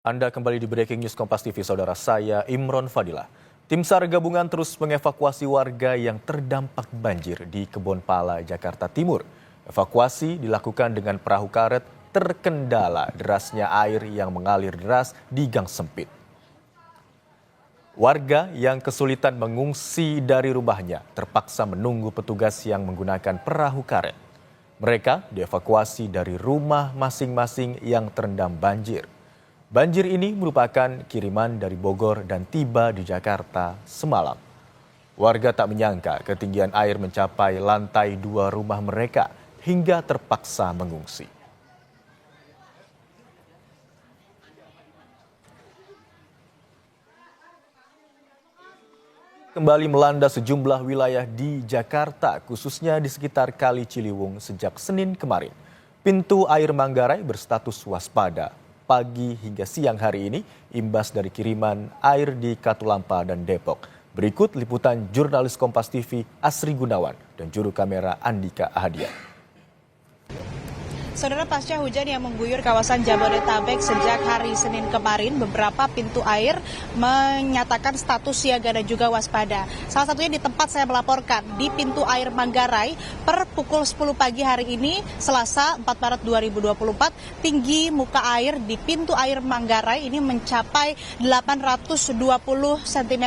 Anda kembali di Breaking News Kompas TV, saudara saya Imron Fadilah. Tim SAR gabungan terus mengevakuasi warga yang terdampak banjir di Kebonpala, Jakarta Timur. Evakuasi dilakukan dengan perahu karet terkendala derasnya air yang mengalir deras di gang sempit. Warga yang kesulitan mengungsi dari rumahnya terpaksa menunggu petugas yang menggunakan perahu karet. Mereka dievakuasi dari rumah masing-masing yang terendam banjir. Banjir ini merupakan kiriman dari Bogor dan tiba di Jakarta semalam. Warga tak menyangka ketinggian air mencapai lantai 2 rumah mereka hingga terpaksa mengungsi. Kembali melanda sejumlah wilayah di Jakarta, khususnya di sekitar Kali Ciliwung sejak Senin kemarin. Pintu air Manggarai berstatus waspada. Pagi hingga siang hari ini, imbas dari kiriman air di Katulampa dan Depok. Berikut liputan jurnalis Kompas TV Asri Gunawan dan juru kamera Andika Ahadian. Saudara, pasca hujan yang mengguyur kawasan Jabodetabek sejak hari Senin kemarin, beberapa pintu air menyatakan status siaga dan juga waspada. Salah satunya di tempat saya melaporkan, di pintu air Manggarai, per pukul 10 pagi hari ini, Selasa 4 Maret 2024, tinggi muka air di pintu air Manggarai ini mencapai 820 cm.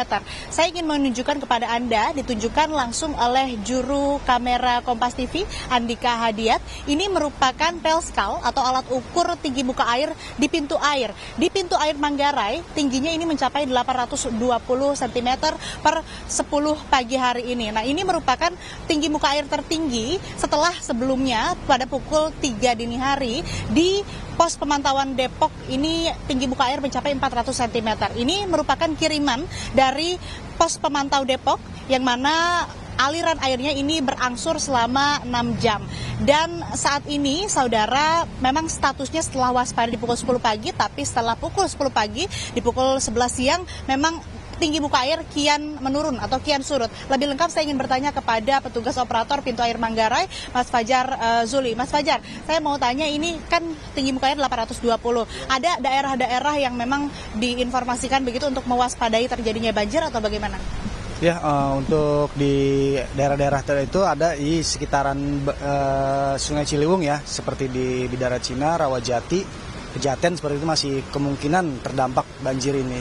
Saya ingin menunjukkan kepada Anda, ditunjukkan langsung oleh juru kamera Kompas TV, Andika Ahadian. Ini merupakan pelskal atau alat ukur tinggi muka air di pintu air. Di pintu air Manggarai, tingginya ini mencapai 820 cm per 10 pagi hari ini. Nah, ini merupakan tinggi muka air tertinggi setelah sebelumnya pada pukul 3 dini hari di pos pemantauan Depok ini tinggi muka air mencapai 400 cm. Ini merupakan kiriman dari pos pemantau Depok yang mana aliran airnya ini berangsur selama 6 jam. Dan saat ini, saudara, memang statusnya setelah waspada di pukul 10 pagi, tapi setelah pukul 10 pagi, di pukul 11 siang, memang tinggi muka air kian menurun atau kian surut. Lebih lengkap saya ingin bertanya kepada petugas operator pintu air Manggarai, Mas Fajar Zuli. Mas Fajar, saya mau tanya, ini kan tinggi muka air 820. Ada daerah-daerah yang memang diinformasikan begitu untuk mewaspadai terjadinya banjir atau bagaimana? Ya, untuk di daerah-daerah itu ada di sekitaran Sungai Ciliwung ya, seperti di Bidara Cina, Rawajati, Pejaten, seperti itu masih kemungkinan terdampak banjir ini.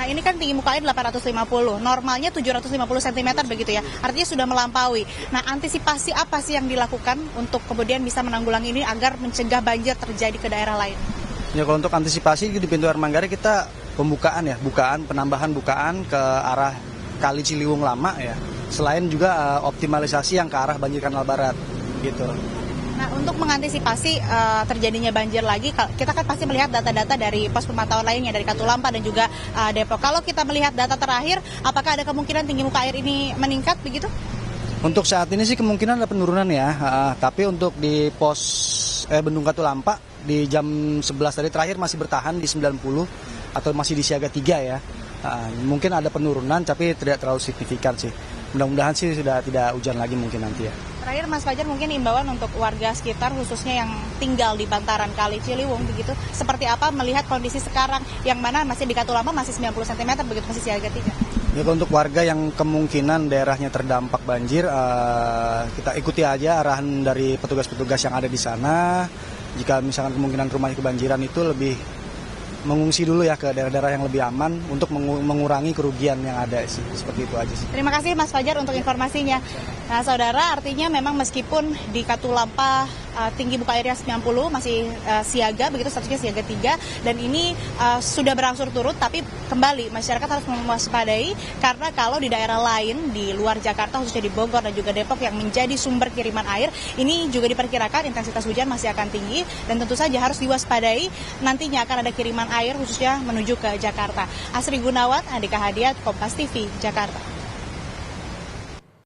Nah, ini kan tinggi muka air 850, normalnya 750 cm begitu ya, artinya sudah melampaui. Nah, antisipasi apa sih yang dilakukan untuk kemudian bisa menanggulangi ini agar mencegah banjir terjadi ke daerah lain? Ya, kalau untuk antisipasi di pintu air Manggarai kita penambahan bukaan ke arah Kali Ciliwung lama ya. Selain juga optimalisasi yang ke arah banjir Kanal Barat gitu. Nah, untuk mengantisipasi terjadinya banjir lagi, kita kan pasti melihat data-data dari pos pemantauan lainnya dari Katulampa dan juga Depok. Kalau kita melihat data terakhir, apakah ada kemungkinan tinggi muka air ini meningkat begitu? Untuk saat ini sih kemungkinan ada penurunan ya. Tapi untuk di pos Bendung Katulampa di jam 11 tadi terakhir masih bertahan di 90 atau masih di siaga 3 ya. Mungkin ada penurunan tapi tidak terlalu signifikan sih. Mudah-mudahan sih sudah tidak hujan lagi mungkin nanti ya. Terakhir, Mas Fajar, mungkin imbauan untuk warga sekitar khususnya yang tinggal di bantaran Kali Ciliwung begitu, seperti apa melihat kondisi sekarang yang mana masih di Katulampa masih 90 cm begitu, masih siaga 3. Ya, untuk warga yang kemungkinan daerahnya terdampak banjir, kita ikuti aja arahan dari petugas-petugas yang ada di sana. Jika misalkan kemungkinan rumahnya kebanjiran itu lebih mengungsi dulu ya ke daerah-daerah yang lebih aman untuk mengurangi kerugian yang ada sih. Seperti itu aja sih. Terima kasih Mas Fajar untuk informasinya. Nah, saudara, artinya memang meskipun di Katulampa tinggi muka airnya 90 masih siaga, begitu statusnya siaga 3, dan ini sudah berangsur turut, tapi kembali masyarakat harus mewaspadai karena kalau di daerah lain di luar Jakarta, khususnya di Bogor dan juga Depok yang menjadi sumber kiriman air, ini juga diperkirakan intensitas hujan masih akan tinggi dan tentu saja harus diwaspadai, nantinya akan ada kiriman air khususnya menuju ke Jakarta. Asri Gunawan, Andika Ahadian, Kompas TV, Jakarta.